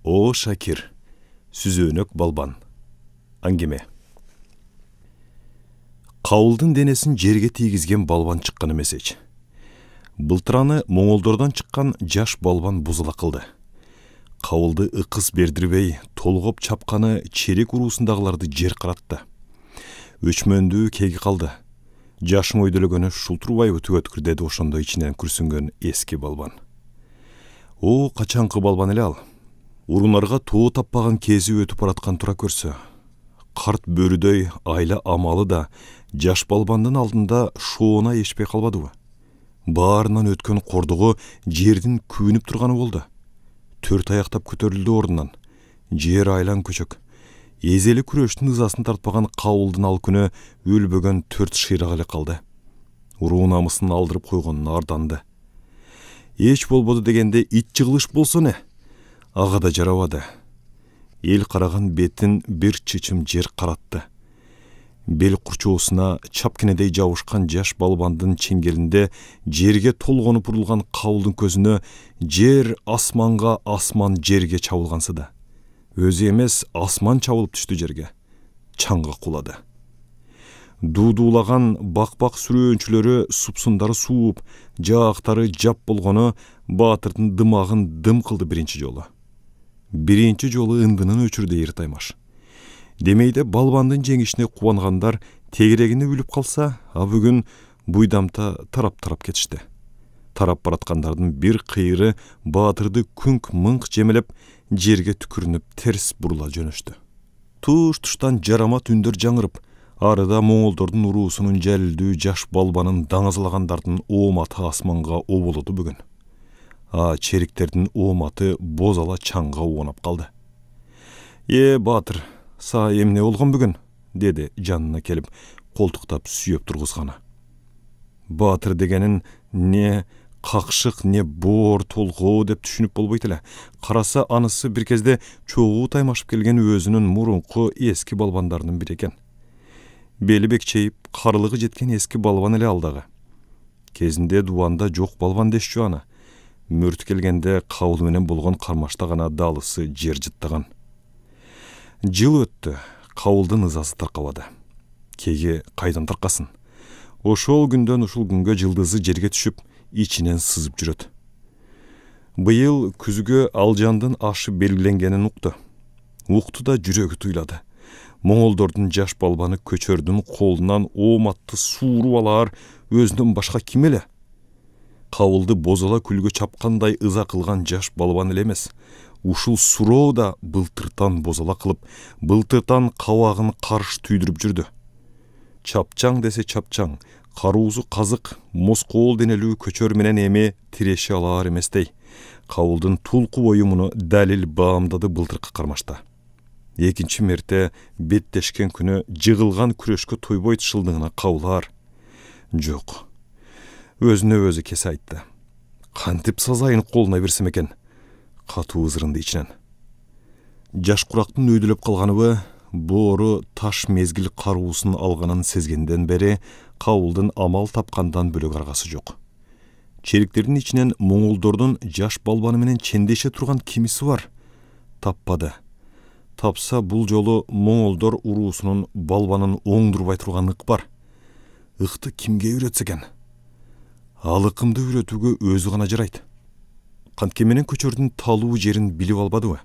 О Шакир, сүзөнөк балбан. Аңгеме. Кауылдын денесин жерге тийгизген балбан чыккан эмес эч. Былтыраны Моңолдордон чыккан жаш балбан бузула кылды. Кауылды ыкыс бердирбей, толгоп чапканы черек уруусундагыларды жер каратты. Өчмөндүү кеги калды. Жашың өйдөлөгөнү шултурбай өтүгөткүр деди ошондо ичинен күрсүнгөн эски балбан. О качанкы балбан эле ал. Урунарга тоо таппаган кези өтүп бараткан тура көрсө. Карт бөрүдөй айла амалы да жаш балбандын алдында шоона эшпей калбадыбы. Баарынан өткөн кордугу жердин күүнүп турганы болду. Төрт аяктап көтөрүлдү ордунан. Жер айлан көчөк. Эзели күрөштүн ызасын тартпаган кауылдын ал күнү өлбөгөн төрт шыйрак эле калды. Уруу намысын алдырып койгонун арданды. Эч болбоду дегенде ит жыгылыш болсо не? Ага да жарабады. Эл караган бетин бир чычым жер каратты. Бел курчоосуна чапкенедей жабышкан жаш балбандын чеңгелинде жерге толгонуп урулган кауылдын көзүнө жер асманга, асман жерге чабылгансы да. Өзү эмес асман чабылып түштү жерге. Чаңга кулады. Дуудуулаган бак-бак сүрөөнчүлөрү супсундары сууп, жаактары жап болгону Баатырдын дымагын дым кылды биринчи жолу. Биринчи жолу ындынын өчүрдү Эртаймаш. Демейде балбандын жеңишине кубангандар тегерегини билип калса, а бүгүн буйдамта тарап-тарап кетишти. Тарап бараткандардын бир кыйры Баатырды күңк-мыңк жемелеп, жерге түкүрүнүп терс бурула жөнөштү. Туш-туштан жарамат үндөр жаңырып, арыда Моңолдордун уруусунун жалилдүү жаш балбанын даңазалагандардын ооматы асманга оболоду бүгүн. А чериктердин ооматы бозала чаңга уонап калды. Баатыр, са эмне болгон бүгүн? Деди жанына келип, колтуктап сүйөп тургузганы. Баатыр дегенин не какшык, не боор толгоо деп түшүнүп болбойт эле. Караса анысы бир кезде чогуу таймашып келген өзүнүн мурунку эски балбандарынын бири экен. Бели бекчейип, карылыгы жеткен эски балбан эле алдагы. Кезинде дубанда жок балбан дешчү аны. Мөрт келгенде кабыл менен болгон кармашта гана далысы жер жыттаган. Жыл өттү, кабылдын ызасы таркабады. Кеги кайдан таркасын? Ошол күндөн ушул күнгө жылдызы жерге түшүп, ичинен сызып жүрөт. Быйыл күзгө Алжандын ашы белгиленгенин укту. Укту да жүрөгү туйлады. Моңолдордун жаш балбаны көчөрдүн колунан ооматты сууруп алар өзүнөн башка ким эле? Кабылды бозала күлгө чапкандай ыза кылган жаш балбан эле эмес. Ушул суроо да былтыртан бозала кылып, былтыртан кабагын карыш түйдүрүп жүрдү. Чапчаң десе чапчаң, каруузу казык, москоол денелүү көчөр менен эми тиреши алар эместей. Кабылдын тулку бою муну далил баамдады былтыркы кармашта. Экинчи мерте беттешкен күнү жыгылган күрөшкө тойбойт шылдыгына кабылар. Жок. Өзүнө өзү кесе айтты. Кантип сазайын колуна берсем экен? Катуу ызырынды ичинен. Жаш курактын өйдөлөп калганыбы, боору таш мезгил каруусун алганын сезгенден бери кабылдын амал тапкандан бөлөк аргасы жок. Чериктердин ичинен Моңолдордун жаш балбаны менен чендеше турган кимиси бар? Таппады. Тапса бул жолу Моңолдор уруусунун балбанын оңдурбай турган ык бар. Ыкты кимге үйрөтсө экен? Ал ыкымды үйрөтүүгө өзү гана жарайт. Кантке менен көчөрдүн талуу жерин билип албадыбы?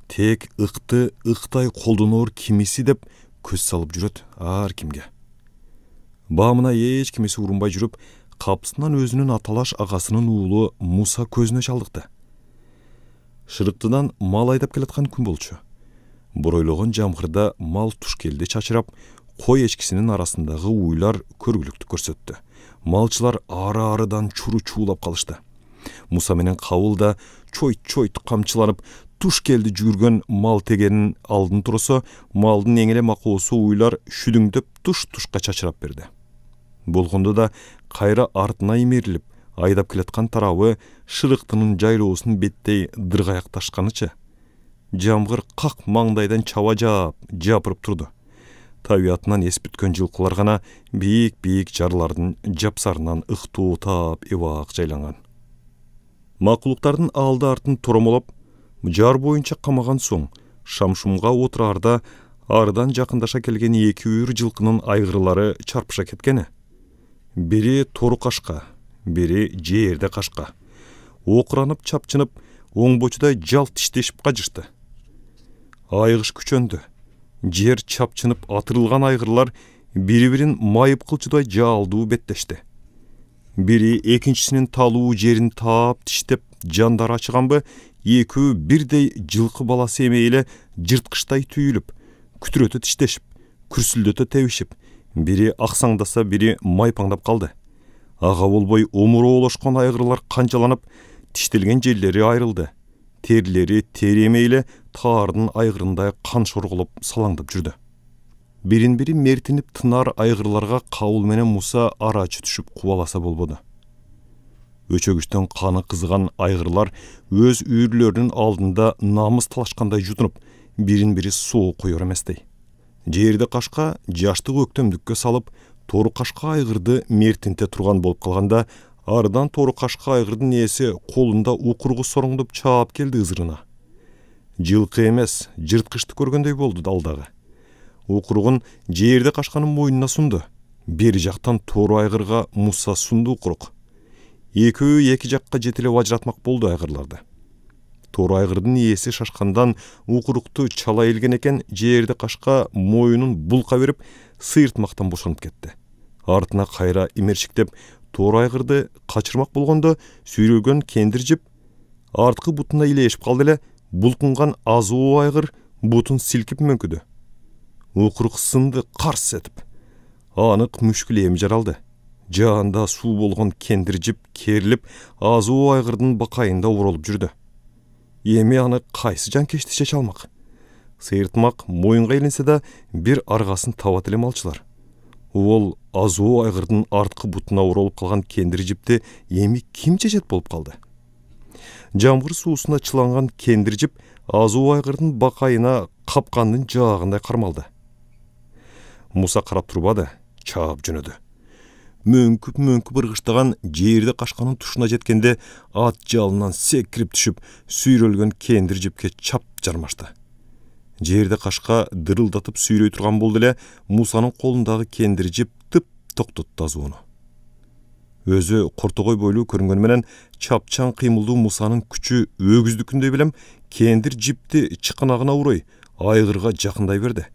Тек ыкты ыктай колдоноор кимиси деп көз салып жүрөт ар кимге. Баамына эч кимиси урунбай жүрүп, капсынан өзүнүн аталаш агасынын уулу Муса көзүнө чалдыкты. Шырыктыдан мал айдап келаткан күн болчу. Боройлогон жамгырда мал туш келди чачырап, кой эчкисинин арасындагы уйлар көргүлүктү көрсөттү. Малчылар ары-арыдан чуру чуулап калышты. Муса менен Кабыл да чойт-чойт камчыланып, туш келди жүгүргөн мал тегенин алдын туросо, малдын эң эле макоосу уйлар шүдүңдөп туш-тушка чачырап берди. Болгондо да кайра артына имерилип, айдап келаткан тарабы шырыктынын жайлоосун беттей дыргаякташканычы. Жамгыр как маңдайдан чаба жапырып турду. Табиятынан эс бүткөн жылкылар гана бийик-бийик жарлардын жапсарынан ыктуу таап эбак жайланган. Макулуктардын алды артын торомолоп, Жар боюнча камаган соң шамшумга отураарда арыдан жакындаша келген эки үйүр жылкынын айгырлары чарпыша кеткени. Бири тору кашка, бири жээрде кашка. Окуранып чапчынып, оңбочудай жалт тиштешип кажышты. Айгыш күчөндү. Жер чапчынып атырылган айгырлар бири-бирин майып кылчудай жаалдуу беттешти. Бири экинчисинин талуу жерин таап тиштеп жандары ачыганбы, экөө бирдей жылкы баласы эмейле жырткычтай түйүлүп, күтүрөтө тиштешип, күрсүлдөтө тебишип, бири аксаңдаса, бири майпаңдап калды. Ага болбой омуроолошкон айгырлар канчаланып, тиштелген жерлери айрылды. Терлери тери эмейле таардын айгырындай кан шорголоп салаңдап жүрдү. Бирин-бири мертинип тынар айгырларга Кабыл менен Муса арачы түшүп кубаласа болбоду. Өчөгүчтөн каны кызыган айгырлар өз үйүрлөрүнүн алдында намыс талашкандай жутунуп, бирин-бири суу коёр эместей. Жерде кашка жаштык өктөмдүккө салып, тору кашка айгырды мертинте турган болуп калганда, арыдан тору кашка айгырдын ээси колунда укургу сороңдоп чаап келди ызырына. Жылкы эмес, жырткычты көргөндөй болду далдагы. Укургун жерде кашканын мойнуна сунду. Бери жактан тору айгырга Муса сунду укурук. Экөө эки жакка жетелеп ажыратмак болду айгырларды. Тору айгырдын ээси шашкандан укурукту чала элген экен, жерде кашка моюнун булка берип, сыйыртмактан бошонуп кетти. Артына кайра имерчиктеп, тору айгырды качырмак болгондо, сүйрөлгөн кендир жип арткы бутуна илешип калды эле, булкунган азуу айгыр бутун силкип мөңкүдү. Укурук сынды карс этип. Анык мүшкүл эми жаралды. Жаанда суу болгон кендир жип керилип, азуу айгырдын бакайында уролуп жүрдү. Эми аны кайсы жанкечти чече алмак? Сыйыртмак моюнга илинсе да бир аргасын табат эле малчылар. Ол азуу айгырдын арткы бутуна уролуп калган кендир жипти эми ким чечет болуп калды? Жамгыр суусуна чыланган кендир жип азуу айгырдын бакайына капкандын жаагындай кармалды. Муса карап турбады, чаап жөнөдү. Мөңкүп ыргыштаган жерде кашканын тушуна жеткенде ат жалынан секирип түшүп, сүйрөлгөн кендир жипке чап жармашты. Жерде кашка дырылдатып сүйрөй турган болду эле, Мусанын колундагы кендир жип тып токтотту азууну. Өзү кортогой бойлуу көрүнгөнү менен чапчаң кыймылдуу Мусанын күчү өгүздүкүндөй билем, кендир жипти чыканагына урой, айгырга жакындай берди.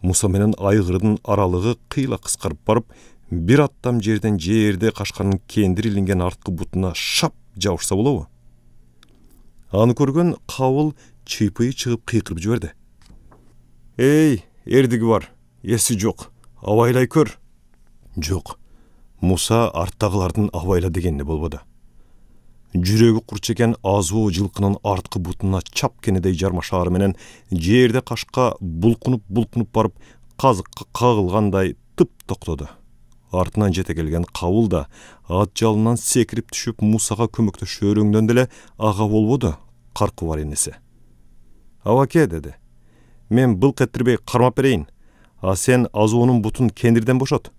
Муса менен айгырдын аралыгы кыйла кыскарып барып, бир аттам жерде кашканын кендир илинген арткы бутуна шап жабышса болобу? Аны көргөн Кабыл чыйпыйы чыгып кыйкырып жиберди. Эй, эрдиги бар, эси жок, абайлай көр. Жок. Муса арттагылардын абайла дегенне болбоду. Жүрөгү курчекен азуу жылкынын арткы бутуна чап кенедей жармашаары менен жерде кашка булкунуп барып, казыкка кагылгандай тып токтоду. Артынан жете келген Кабыл да ат жалынан секирип түшүп Мусага көмөктөшө өрөңдөндү эле, ага болбоду, каркы бар энеси. Абаке, деди. Мен былк эттирбей кармап берейин. А сен азуунун бутун кендирден бошот.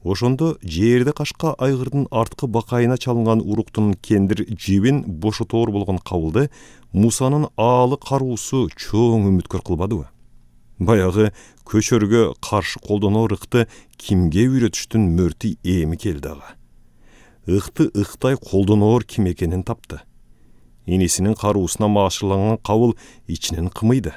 Ошондо жерде кашка айгырдын арткы бакайына чалынган уруктун кендир жибин бошотоор болгон Кабылды Мусанын аалы каруусу чоң үмүткөр кылбадыбы? Баягы көчөргө каршы колдоноор ыкты кимге үйрөтүштүн мөртү эми келди ага. Ыкты ыктай колдоноор ким экенин тапты. Инисинин каруусуна маашырланган Кабыл ичинен кымыйды.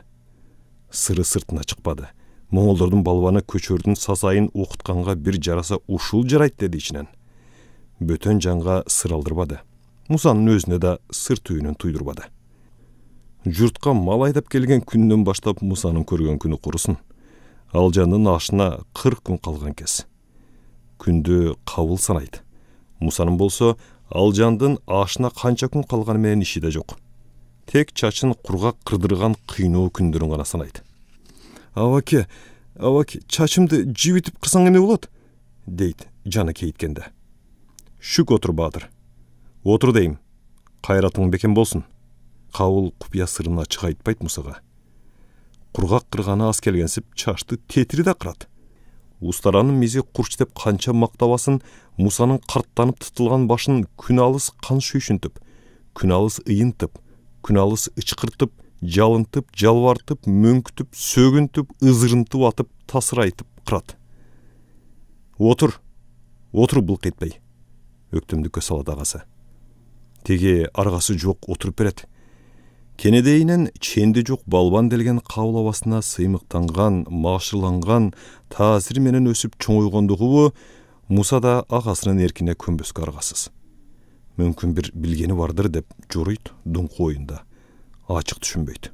Сыры сыртына чыкпады. Моңолдордун балбаны көчөрдүн сазайын окутканга бир жараса ушул жарайт деди ичинен. Бөтөн жанга сыр алдырбады. Мусанын өзүнө да сыр түйүнүн туйдурбады. Журтка мал айдап келген күндөн баштап Мусанын көргөн күнү курусун. Алжандын ашына 40 күн калган кез. Күндү Кабыл санайт. Мусанын болсо Алжандын ашына канча күн калганы менен иши да жок. Тек чачын кургак кырдырган кыйноо күндөрүн гана санайт. Абаке, чачымды жибитип кырсаң эме болот? Дейт жаны кейткенде. Шүк отур Баатыр. Отур дейм. Кайратың бекем болсун. Кабыл купуя сырын ачык айтпайт Мусага. Кургак кырганы аз келгенсип чачты тетири да кырат. Устаранын мизи курч деп канча мактабасын, Мусанын карттанып тытылган башын күн алыс кан шүйшүнтүп, күн алыс ыйынтып, күн алыс ычкыртып, жалынтып, жалвартып, мөңкүтүп, сөгүнтүп, ызырынтып атып, тасырайтып кырат. Отур былк этпей, өктөмдүккө салат агасы. Теге аргасы жок отуруп берет. Кенедейинен ченди жок балбан делген кабыл абасына сыймыктанган, машырланган, таасир менен өсүп чоңойгондугу Муса да агасынын эркине көнбөскө аргасыз. Мүмкүн бир билгени бардыр деп жоруйт дуңку оюнда. Ачык түшүнбөйт.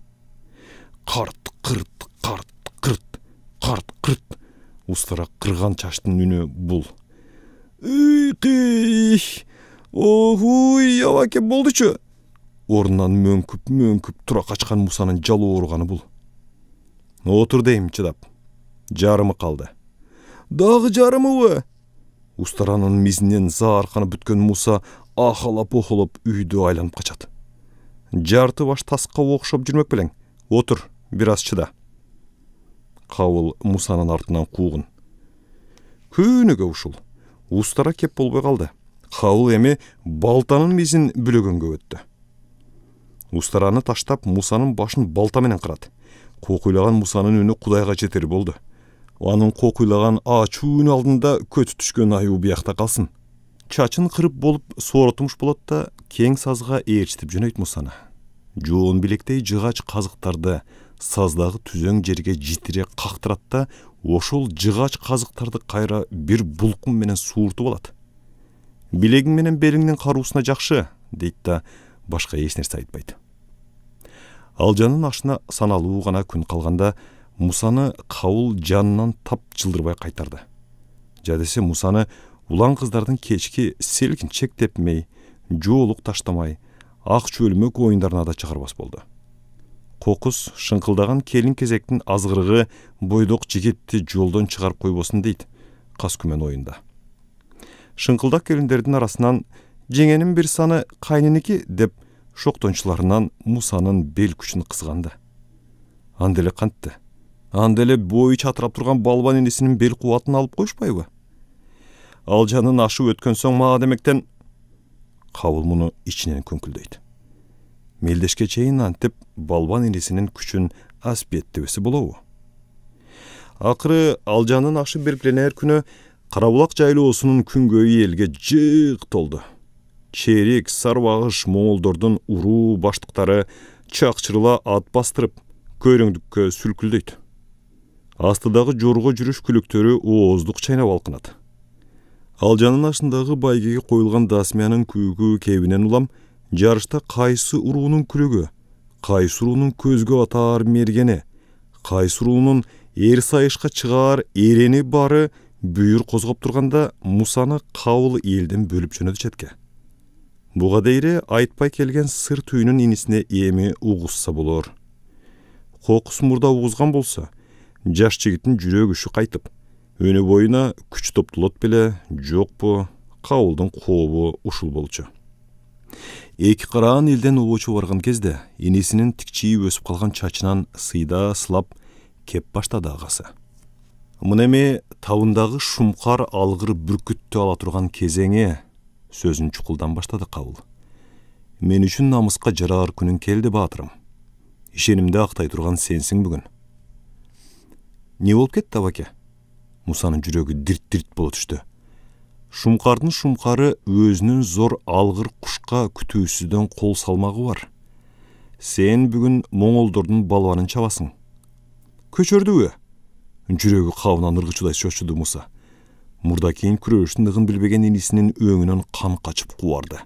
Карт, кырт, карт, кырт, карт, кырт. Устара кырган чачтын үнү бул. Ыйкый! Охуй, абаке болдучу. Орунан мөңкүп тура качкан Мусанын жалу оорганы бул. Отур дейм чыдап. Жарымы калды. Дагы жарымыбы? Устаранын мизинен заарканып бүткөн Муса ахалап-охолоп үйдү айланып качат. Жарты баш таска окшоп жүрмөк белең. Отур, бир аз чыда. Кабыл Мусанын артынан куугун. Күнүгө ушул. Устара кеп болбой калды. Кабыл эми балтанын мизин бүлөгөнгө өттү. Устараны таштап, Мусанын башын балта менен кырат. Кокуйлаган Мусанын үнү Кудайга жетери болду. Анын кокуйлаган ачуу үн алдында көтү түшкөн аюу биякта калсын. Чачын кырып болуп сооротумуш болот да кең сазга ээрчитип жөнөйт Мусаны. Жоон билектей жыгач казыктарды саздагы түзөң жерге житире кактырат да ошол жыгач казыктарды кайра бир булкун менен сууртуп алат. Билегиң менен белиңдин каруусуна жакшы, дейт да башка эч нерсе айтпайт. Алжанын ашына саналуу гана күн калганда Мусаны кабыл жанынан тап жылдырбай кайтарды. Жадесе Мусаны улан кыздардын кечки селкинчек тепмей, жоолук таштамай, ак чөлмөк оюндарына да чыгарбас болду. Кокус шыңкылдаган келин кезектин азгырыгы бойдок жигитти жолдон чыгарып койбосун дейт кас күмөн оюнда. Шыңкылдак келиндердин арасынан жеңенин бир саны кайныники деп шоктончуларынан Мусанын бел күчүн кызганды. Анделе кантты? Анделе бою чатырап турган балбан энесинин бел кубатын алып коюшпайбы? Алжанын ашы өткөн соң мага демектен кабыл муну ичинен көңкүлдөйт. Мелдешке чейин антип балбан энесинин күчүн аспиеттебеси болобу? Акыры Алжанын ашы белгиленер күнү Карабулак жайлоосунун күнгөйү элге жык толду. Черик, сарбагыш моңолдордун уруу баштыктары чакчырыла ат бастырып, көйрөңдүккө сүлкүлдөйт. Астыдагы жорго жүрүш күлүктөрү ооздук чайнап алкынат. Алжанын ашындагы байгеге коюлган дасмиянын күүгү кебинен улам жарышта кайсы уруунун күлүгү, кайсы уруунун көзгө атаар мергени, кайсы уруунун эр сайышка чыгаар эрени бары бүйүр козгоп турганда Мусаны кабыл элден бөлүп жөнөдү четке. Буга дейре айтпай келген сыр түйүнүн инисине эми угузса болор. Кокус мурда угузган болсо, жаш жигиттин жүрөгүшү кайтып, өнү боюна күч топтолот беле, жокпу, кабылдын кообу ушул болчу. Эки караан элден убочу барган кезде инисинин тикчиип өсүп калган чачынан сыйда сылап кеп баштады агасы. Мына эми табындагы шумкар алгыр бүркүттү ала турган кезеңи сөзүн чукулдан баштады кабыл. Мен үчүн намыска жараар күнүң келди баатырым. Ишенимди актай турган сенсиң бүгүн. Не болуп кетти абаке? Мусанын жүрөгү дирт-дирт боло түштү. Шумкардын шумкары өзүнүн зор алгыр кушка күтүүсүздөн кол салмагы бар. Сен бүгүн моңолдордун балбанын чабасың. Көчөрдүбү? Жүрөгү кабынан ыргычудай чочуду Муса. Мурдакейин күрөштүн ыгын билбеген инисинин өңүнөн кан качып кубарды.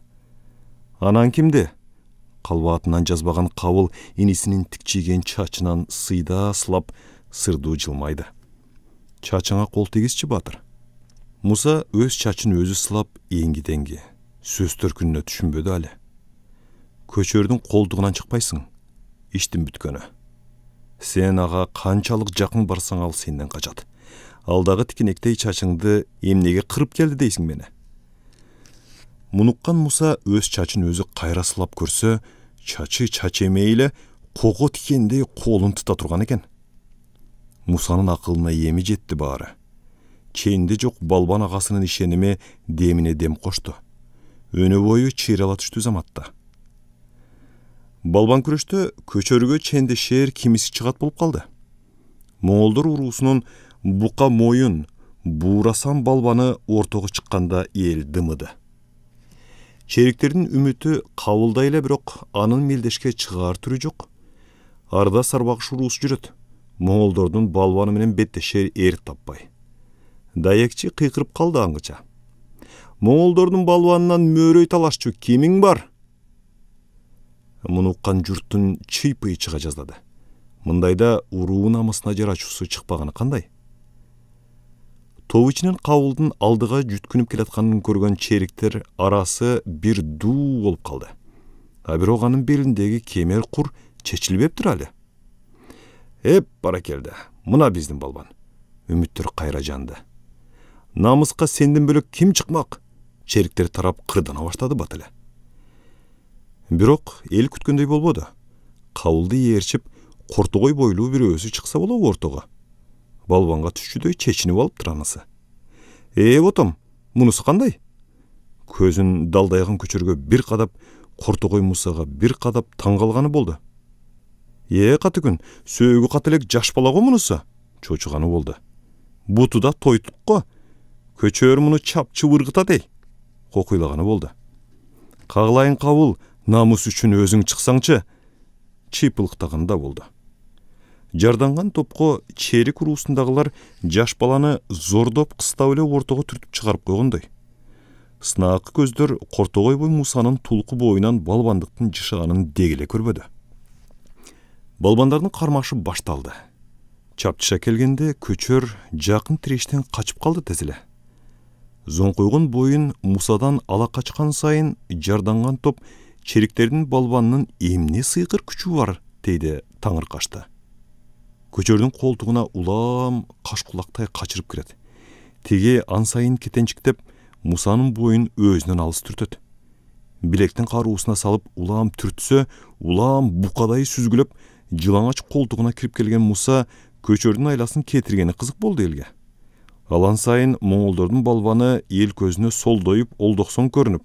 Анан кимди? Калбаатынан жазбаган кабыл инисинин тикчийген чачынан сыйда сылап сырдуу жылмайды. Чачыңа кол тегизчи баатыр. Муса өз чачын өзү сылап эңги-теңги. Сөз төркүнүнө түшүнбөдү али. Көчөрдүн колдугунан чыкпайсың. Иштин бүткөнү. Сен ага канчалык жакын барсаң ал сенден качат. Алдагы тикенектей чачыңды эмнеге кырып келди дейсиң мени? Мунуккан Муса өз чачын өзү кайра сылап көрсө, чачы чач эмей эле кого тикендей колун тута турган экен. Мусанын акылына эми жетти баары. Ченди жок балбан агасынын ишеними демине дем кошту. Өнү бою чыйрала түштү заматта. Балбан күрөштө көчөргө чендешер кимиси чыгат болуп калды. Моңолдор уруусунун бука моюн буурасан балбаны ортого чыкканда эл дымыды. Чериктердин үмүтү кабылда эле, бирок анын мелдешке чыгаар түрү жок. Арда сарбагыш уруусу жүрөт. Моңолдордун балбаны менен беттешер эрк таппай. Даекчи кыйкырып калды аңгыча. Моңолдордун балбанынан мөөрөй талашчу кимиң бар? Муну уккан журттун чыйпыйы чыга жаздады. Мындайда уруу намысына жарачуусу чыкпаганы кандай? Топ ичинен кабылдын алдыга жүткүнүп келатканын көргөн чериктер арасы бир дуу болуп калды. А бирок анын белиндеги кемер кур чечилбептир али. Бара келди. Мына биздин балбан. Үмүттөр кайра жанды. Намыска сенден бөлөк ким чыкмак? Чериктер тарап кырдана баштады батылы. Бирок эл күткөндөй болбоду. Кабылды ээрчип, Кортогой бойлуу бирөөсү чыкса болобу ортого. Балбанга түшчүдөй чечинип алыптыр анысы. Ботом, мунусу кандай? Көзүн далдайган көчөргө бир кадап, Кортогой Мусага бир кадап таң калганы болду. Каты күн, сөөгү каты элек жаш бала го мунусу, чочуганы болду. Буту да тойтук го. Көчөр муну чап чыбыргытат эй, кокуйлаганы болду. Каглайын кабыл, намыс үчүн өзүң чыксаңчы, чыйпылыктаганда болду. Жарданган топко черик уруусундагылар жаш баланы зордоп кыстап эле ортого түртүп чыгарып койгондой. Сынаакы көздөр Кортогой бой Мусанын тулку боюнан балбандыктын жышыганын дегеле көрбөдү. Балбандардын кармашы башталды. Чапчыша келгенде көчөр жакын тирештен качып калды тез эле. Зоңкойгон боюн Мусадан ала качкан сайын жарданган топ чериктердин балбанынын эмне сыйкыр күчү бар дейди таңыркашты. Көчөрдүн колтугуна улам кашкулактай качырып кирет. Тиги ан сайын кетенчиктеп, Мусанын боюн өзүнөн алыс түртөт. Билектин каруусуна салып улам түртсө, улам букадай сүзгүлөп, жылаңач колтугуна кирип келген Муса көчөрдүн айласын кетиргени кызык болду элге. Алан сайын моңолдордун балбаны эл көзүнө солдоюп, олдоксон көрүнүп,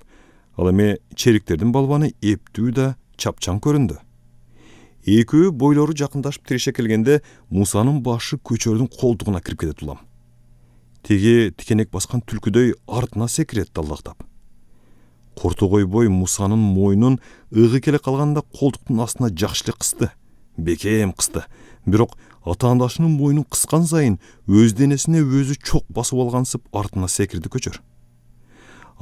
ал эми чериктердин балбаны эптүү да чапчаң көрүндү. Экөө бойлору жакындашып тиреше келгенде Мусанын башы көчөрдүн колтугуна кирип кетет улам. Теги тикенек баскан түлкүдөй артына секирет далдактап. Кортогой бой Мусанын мойнун ыгы келе калганда колтуктун астына жакшы эле кысты. Бекем кысты. Бирок атаандашынын мойнун кыскан сайын өз денесине өзү чок басып алгансып артына секирди көчөр.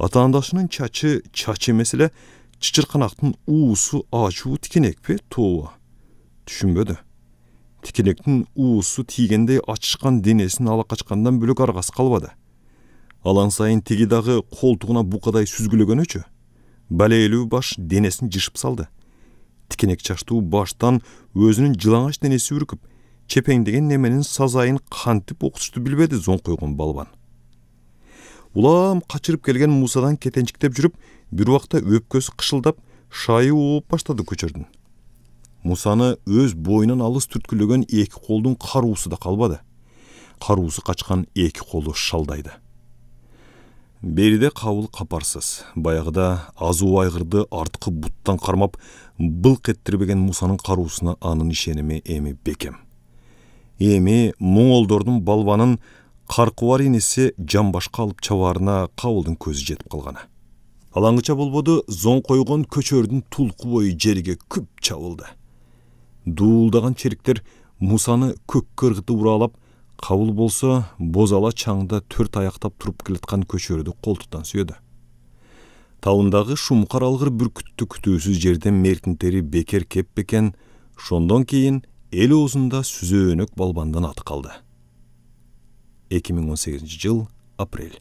Атаандашынын чачы чач эмес эле, чычырканактын уусу ачуу тикенекпи тоо? Түшүнбөдү. Тикенектин уусу тийгендей ачышкан денесин ала качкандан бөлөк аргасы калбады. Алан сайын тиги дагы колтугуна букадай сүзгүлөгөнүчү. Балелүү баш денесин жышып салды. Тикенек чаштуу баштан өзүнүн жылаңач денеси үркүп, чепеңдеген неменин сазайын кантип окутушту билбеди зоңкойгон балбан. Улам качырып келген Мусадан кетенчиктеп жүрүп, бир убакта өпкөсү кышылдап, шайы ооп баштады көчөрдүн. Мусаны өз боюнан алыс түрткүлөгөн эки колдун каруусу да калбады. Каруусу качкан эки колу шалдайды. Бериде кабыл капарсыз, баягыда азуу айгырды арткы буттан кармап, былк эттирбеген Мусанын каруусуна анын ишеними эми бекем. Эми моңолдордун балбанын каркыбар инеси жамбашка алып чабаарына кабылдын көзү жетип калганы. Алаңгыча болбоду, зоңкойгон көчөрдүн тулку бою жерге күп чабылды. Дуулдаган чериктер Мусаны көккө ыргытып уралап, кабыл болсо бозала чаңда төрт аяктап туруп келаткан көчөрдү колтуктан сүйөдү. Табындагы шумкар алгыр бүркүттү күтүүсүз жерден мертинтери бекер кеп бекен, шондон кийин эл оозунда Сүзөөнөк балбандын аты калды. 2018 жыл, апрель.